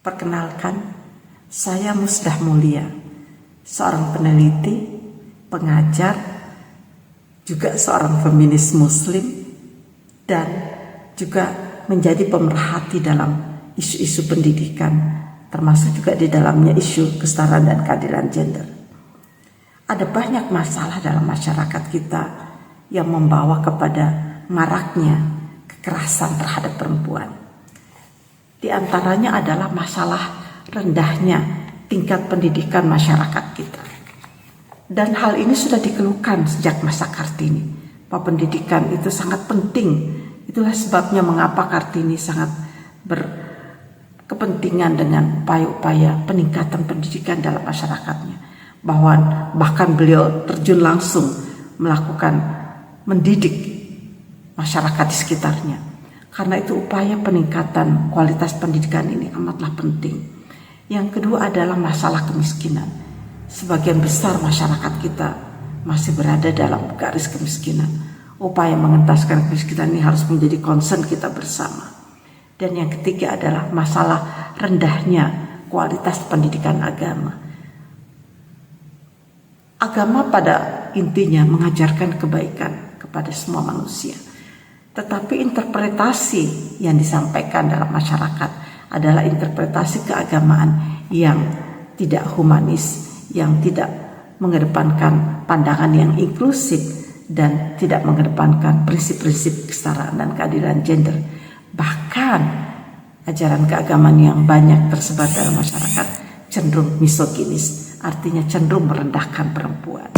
Perkenalkan, saya Musdah Mulia, seorang peneliti, pengajar, juga seorang feminis muslim, dan juga menjadi pemerhati dalam isu-isu pendidikan, termasuk juga di dalamnya isu kesetaraan dan keadilan gender. Ada banyak masalah dalam masyarakat kita yang membawa kepada maraknya kekerasan terhadap perempuan. Di antaranya adalah masalah rendahnya tingkat pendidikan masyarakat kita. Dan hal ini sudah dikeluhkan sejak masa Kartini, bahwa pendidikan itu sangat penting. Itulah sebabnya mengapa Kartini sangat berkepentingan dengan upaya-upaya peningkatan pendidikan dalam masyarakatnya. Bahwa bahkan beliau terjun langsung melakukan mendidik masyarakat di sekitarnya. Karena itu upaya peningkatan kualitas pendidikan ini amatlah penting. Yang kedua adalah masalah kemiskinan. Sebagian besar masyarakat kita masih berada dalam garis kemiskinan. Upaya mengentaskan kemiskinan ini harus menjadi concern kita bersama. Dan yang ketiga adalah masalah rendahnya kualitas pendidikan agama. Agama pada intinya mengajarkan kebaikan kepada semua manusia. Tetapi interpretasi yang disampaikan dalam masyarakat adalah interpretasi keagamaan yang tidak humanis, yang tidak mengedepankan pandangan yang inklusif dan tidak mengedepankan prinsip-prinsip kesetaraan dan keadilan gender. Bahkan ajaran keagamaan yang banyak tersebar dalam masyarakat cenderung misoginis, artinya cenderung merendahkan perempuan.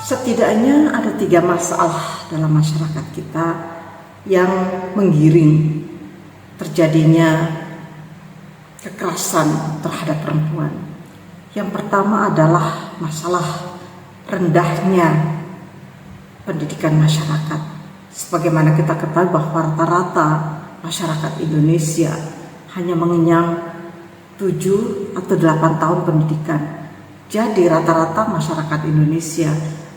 Setidaknya ada 3 masalah dalam masyarakat kita yang menggiring terjadinya kekerasan terhadap perempuan. Yang pertama adalah masalah rendahnya pendidikan masyarakat. Sebagaimana kita ketahui bahwa rata-rata masyarakat Indonesia hanya mengenyam 7 atau 8 tahun pendidikan. Jadi rata-rata masyarakat Indonesia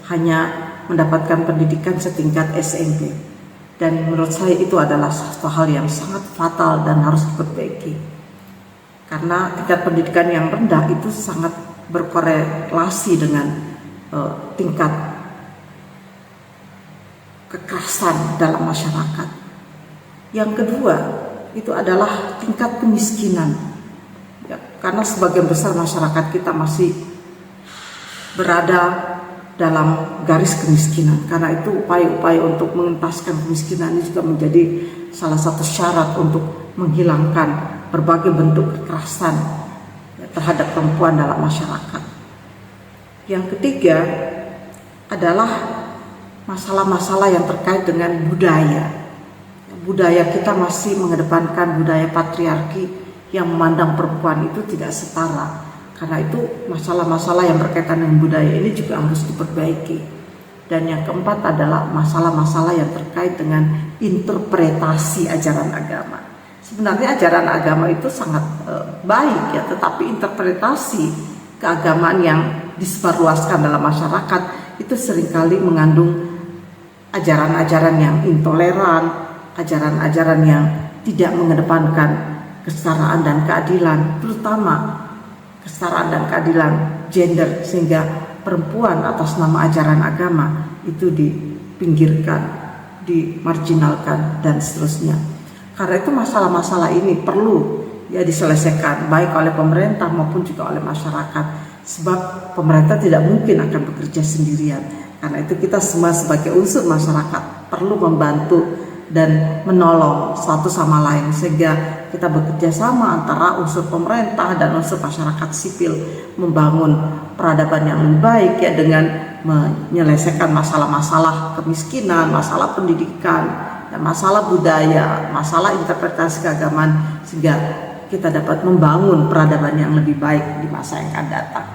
hanya mendapatkan pendidikan setingkat SMP. Dan menurut saya itu adalah satu hal yang sangat fatal dan harus diperbaiki. Karena tingkat pendidikan yang rendah itu sangat berkorelasi dengan tingkat kekerasan dalam masyarakat. Yang kedua itu adalah tingkat kemiskinan. Ya, karena sebagian besar masyarakat kita masih berada dalam garis kemiskinan. Karena itu upaya-upaya untuk mengentaskan kemiskinan ini juga menjadi salah satu syarat untuk menghilangkan berbagai bentuk kekerasan terhadap perempuan dalam masyarakat. Yang ketiga adalah masalah-masalah yang terkait dengan budaya. Budaya kita masih mengedepankan budaya patriarki yang memandang perempuan itu tidak setara. Karena itu masalah-masalah yang berkaitan dengan budaya ini juga harus diperbaiki. Dan yang keempat adalah masalah-masalah yang terkait dengan interpretasi ajaran agama. Sebenarnya ajaran agama itu sangat baik ya, tetapi interpretasi keagamaan yang disebarluaskan dalam masyarakat itu seringkali mengandung ajaran-ajaran yang intoleran, ajaran-ajaran yang tidak mengedepankan kesetaraan dan keadilan, terutama kesetaraan dan keadilan gender, sehingga perempuan atas nama ajaran agama itu dipinggirkan, dimarginalkan dan seterusnya. Karena itu masalah-masalah ini perlu ya diselesaikan baik oleh pemerintah maupun juga oleh masyarakat, sebab pemerintah tidak mungkin akan bekerja sendirian. Karena itu kita semua sebagai unsur masyarakat perlu membantu dan menolong satu sama lain, sehingga kita bekerja sama antara unsur pemerintah dan unsur masyarakat sipil membangun peradaban yang lebih baik ya, dengan menyelesaikan masalah-masalah kemiskinan, masalah pendidikan, dan masalah budaya, masalah interpretasi keagamaan, sehingga kita dapat membangun peradaban yang lebih baik di masa yang akan datang.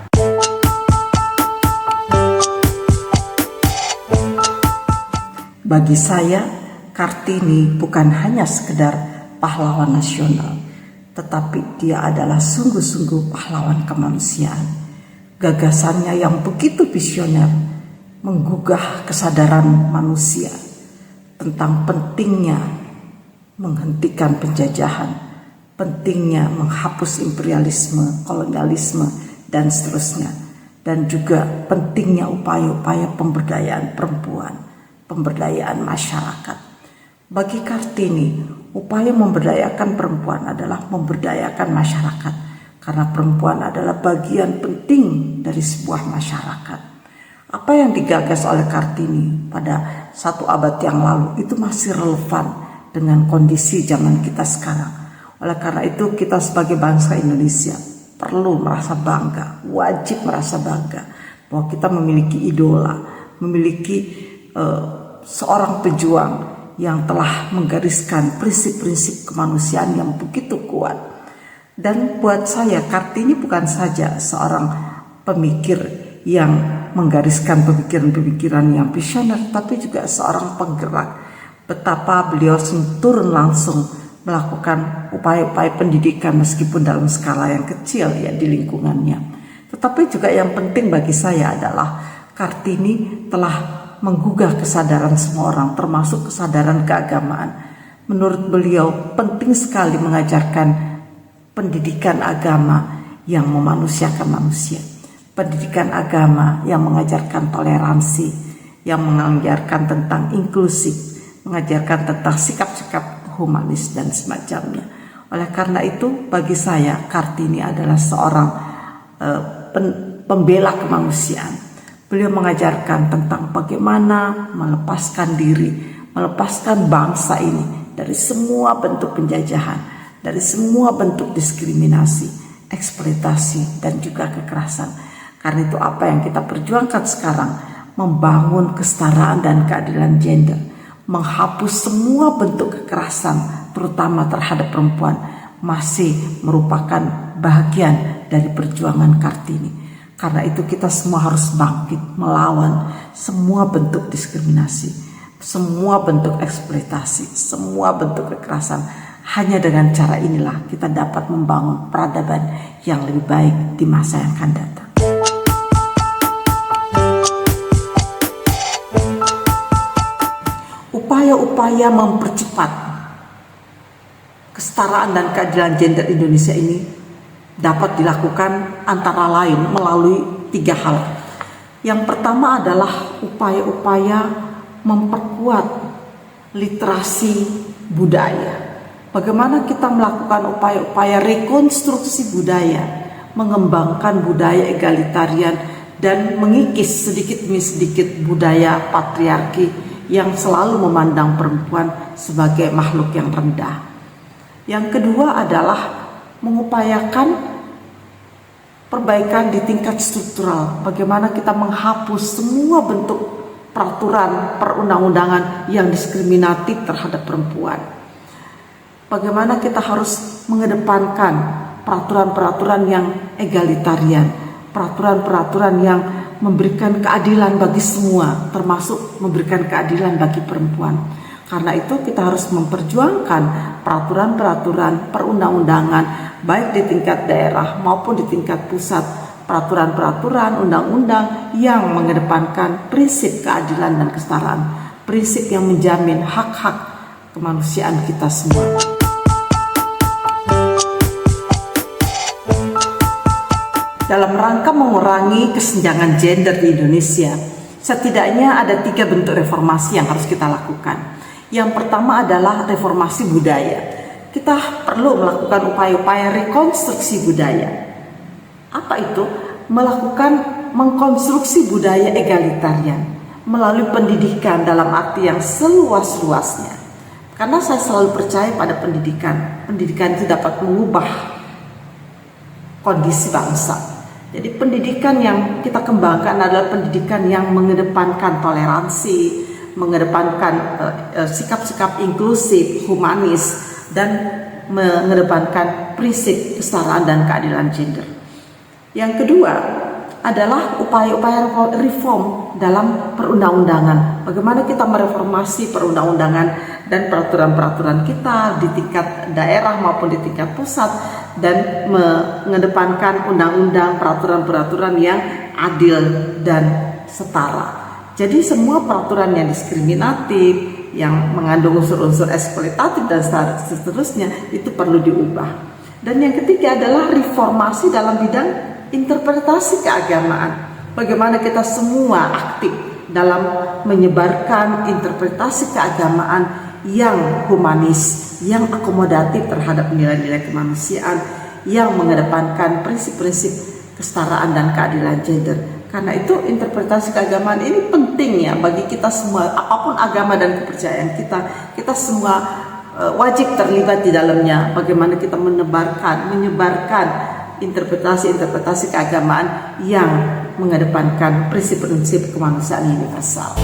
Bagi saya, Kartini bukan hanya sekedar pahlawan nasional, tetapi dia adalah sungguh-sungguh pahlawan kemanusiaan. Gagasannya yang begitu visioner menggugah kesadaran manusia tentang pentingnya menghentikan penjajahan, pentingnya menghapus imperialisme, kolonialisme, dan seterusnya. Dan juga pentingnya upaya-upaya pemberdayaan perempuan, pemberdayaan masyarakat. Bagi Kartini, upaya memberdayakan perempuan adalah memberdayakan masyarakat, karena perempuan adalah bagian penting dari sebuah masyarakat. Apa yang digagas oleh Kartini pada 1 abad yang lalu itu masih relevan dengan kondisi zaman kita sekarang. Oleh karena itu kita sebagai bangsa Indonesia perlu merasa bangga, wajib merasa bangga bahwa kita memiliki idola, memiliki seorang pejuang yang telah menggariskan prinsip-prinsip kemanusiaan yang begitu kuat. Dan buat saya Kartini bukan saja seorang pemikir yang menggariskan pemikiran-pemikiran yang visioner, tapi juga seorang penggerak. Betapa beliau turun langsung melakukan upaya-upaya pendidikan meskipun dalam skala yang kecil ya di lingkungannya. Tetapi juga yang penting bagi saya adalah Kartini telah menggugah kesadaran semua orang, termasuk kesadaran keagamaan. Menurut beliau penting sekali mengajarkan pendidikan agama yang memanusiakan manusia, pendidikan agama yang mengajarkan toleransi, yang mengajarkan tentang inklusif, mengajarkan tentang sikap-sikap humanis dan semacamnya. Oleh karena itu bagi saya Kartini adalah seorang pembela kemanusiaan. Beliau mengajarkan tentang bagaimana melepaskan diri, melepaskan bangsa ini dari semua bentuk penjajahan, dari semua bentuk diskriminasi, eksploitasi, dan juga kekerasan. Karena itu apa yang kita perjuangkan sekarang, membangun kesetaraan dan keadilan gender, menghapus semua bentuk kekerasan terutama terhadap perempuan, masih merupakan bagian dari perjuangan Kartini. Karena itu kita semua harus bangkit melawan semua bentuk diskriminasi, semua bentuk eksploitasi, semua bentuk kekerasan. Hanya dengan cara inilah kita dapat membangun peradaban yang lebih baik di masa yang akan datang. Upaya-upaya mempercepat kesetaraan dan keadilan gender Indonesia ini dapat dilakukan antara lain melalui 3 hal. Yang pertama adalah upaya-upaya memperkuat literasi budaya. Bagaimana kita melakukan upaya-upaya rekonstruksi budaya, mengembangkan budaya egalitarian dan mengikis sedikit demi sedikit budaya patriarki yang selalu memandang perempuan sebagai makhluk yang rendah. Yang kedua adalah mengupayakan perbaikan di tingkat struktural. Bagaimana kita menghapus semua bentuk peraturan perundang-undangan yang diskriminatif terhadap perempuan. Bagaimana kita harus mengedepankan peraturan-peraturan yang egalitarian, peraturan-peraturan yang memberikan keadilan bagi semua, termasuk memberikan keadilan bagi perempuan. Karena itu kita harus memperjuangkan peraturan-peraturan perundang-undangan baik di tingkat daerah maupun di tingkat pusat, peraturan-peraturan undang-undang yang mengedepankan prinsip keadilan dan kesetaraan, prinsip yang menjamin hak-hak kemanusiaan kita semua. Dalam rangka mengurangi kesenjangan gender di Indonesia, setidaknya ada 3 bentuk reformasi yang harus kita lakukan. Yang pertama adalah reformasi budaya. Kita perlu melakukan upaya-upaya rekonstruksi budaya. Apa itu? Mengkonstruksi budaya egalitarian melalui pendidikan dalam arti yang seluas-luasnya. Karena saya selalu percaya pada pendidikan. Pendidikan itu dapat mengubah kondisi bangsa. Jadi pendidikan yang kita kembangkan adalah pendidikan yang mengedepankan toleransi, mengedepankan sikap-sikap inklusif, humanis, dan mengedepankan prinsip kesetaraan dan keadilan gender. Yang kedua adalah upaya-upaya reform dalam perundang-undangan. Bagaimana kita mereformasi perundang-undangan dan peraturan-peraturan kita di tingkat daerah maupun di tingkat pusat, dan mengedepankan undang-undang, peraturan-peraturan yang adil dan setara. Jadi semua peraturan yang diskriminatif, yang mengandung unsur-unsur eksploitatif dan seterusnya itu perlu diubah. Dan yang ketiga adalah reformasi dalam bidang interpretasi keagamaan. Bagaimana kita semua aktif dalam menyebarkan interpretasi keagamaan yang humanis, yang akomodatif terhadap nilai-nilai kemanusiaan, yang mengedepankan prinsip-prinsip kesetaraan dan keadilan gender. Karena itu interpretasi keagamaan ini penting ya bagi kita semua, apapun agama dan kepercayaan kita semua wajib terlibat di dalamnya. Bagaimana kita menyebarkan interpretasi keagamaan yang mengedepankan prinsip-prinsip kemanusiaan universal.